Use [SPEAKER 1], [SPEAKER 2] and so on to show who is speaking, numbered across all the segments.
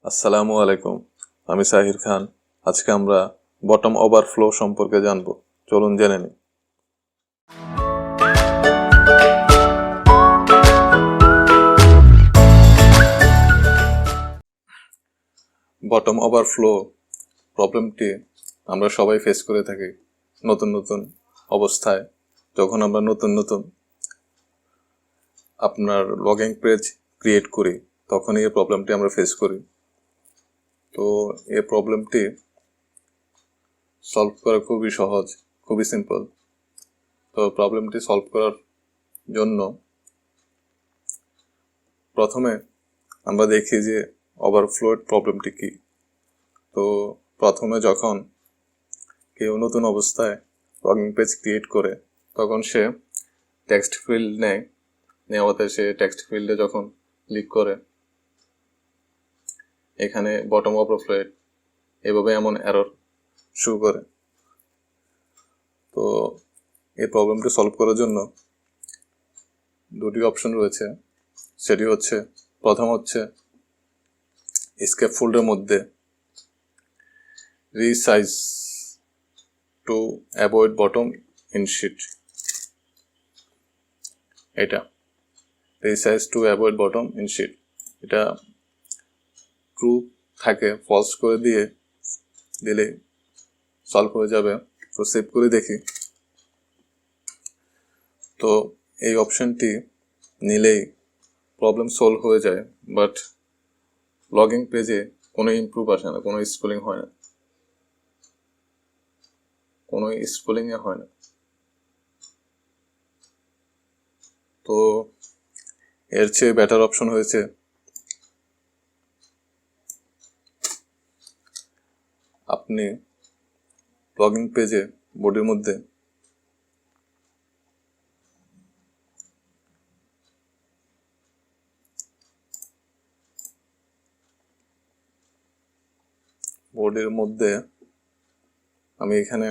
[SPEAKER 1] আসসালামু আলাইকুম, আমি সাহির খান। আজকে আমরা বটম ওভারফ্লো সম্পর্কে জানব। চলুন জেনে নিই। বটম ওভারফ্লো প্রবলেমটি আমরা সবাই ফেস করে থাকি নতুন নতুন অবস্থায়। যখন আমরা নতুন আপনার লগিং পেজ ক্রিয়েট করি, তখনই এই প্রবলেমটি আমরা ফেস করি। তো এই প্রবলেমটি সলভ করা খুবই সহজ, খুবই সিম্পল। তো প্রবলেমটি সলভ করার জন্য প্রথমে আমরা দেখি যে ওভারফ্লোর প্রবলেমটি কি। তো প্রথমে যখন কেউ নতুন অবস্থায় লগিং পেজ ক্রিয়েট করে, তখন সে টেক্সট ফিল্ড নেওয়াতে সে টেক্সট ফিল্ডে যখন ক্লিক করে, এখানে বটম ওভারফ্লো এভাবে এমন এরর শো করে। তো এই প্রবলেমটি সলভ করার জন্য দুটি অপশন রয়েছে। সেটি হচ্ছে, প্রথম হচ্ছে এসকেপ ফোল্ডের মধ্যে resize to avoid bottom inset, এটা resize to avoid bottom inset, এটা ট্রু থাকে, ফলস করে দিলে সলভ হয়ে যাবে। তো সেভ করে দেখি। তো এই অপশনটি নিলেই প্রবলেম সলভ হয়ে যায়, বাট লগিং পেজে কোনো ইমপ্রুভ আসে না, কোনো স্ক্রলিং হয় না, কোনো স্ক্রলিংয়ে হয় না। তো এর চেয়ে বেটার অপশন হয়েছে আপনি লগিং পেজে বডির মধ্যে আমি এখানে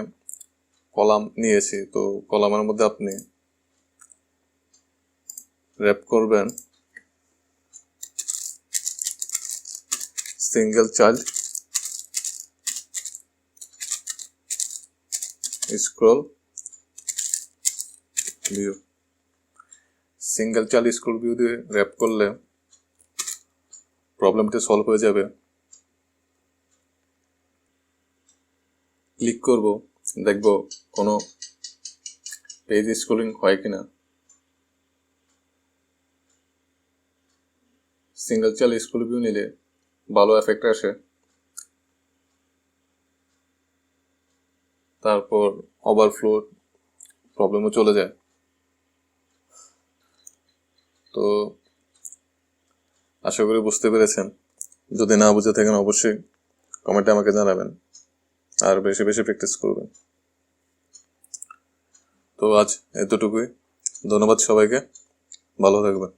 [SPEAKER 1] কলাম নিয়েছি। তো কলামের মধ্যে আপনি র্যাপ করবেন single child scroll view. Single child scroll view দিয়ে র্যাপ করলে প্রবলেমটি সলভ হয়ে যাবে। ক্লিক করব, দেখব কোনো পেজ স্ক্রলিং হয় কিনা। সিঙ্গেল চাইল্ড স্ক্রল ভিউ নিলে ভালো এফেক্ট আসে। তারপর ওভারফ্লো প্রবলেমও চলে যায়। তো আশা করি বুঝতে পেরেছেন। যদি না বুঝে থাকেন অবশ্যই কমেন্টে আমাকে জানাবেন, আর বেশি বেশি প্র্যাকটিস করবেন। তো আজ এতটুকুই। ধন্যবাদ সবাইকে, ভালো থাকবেন।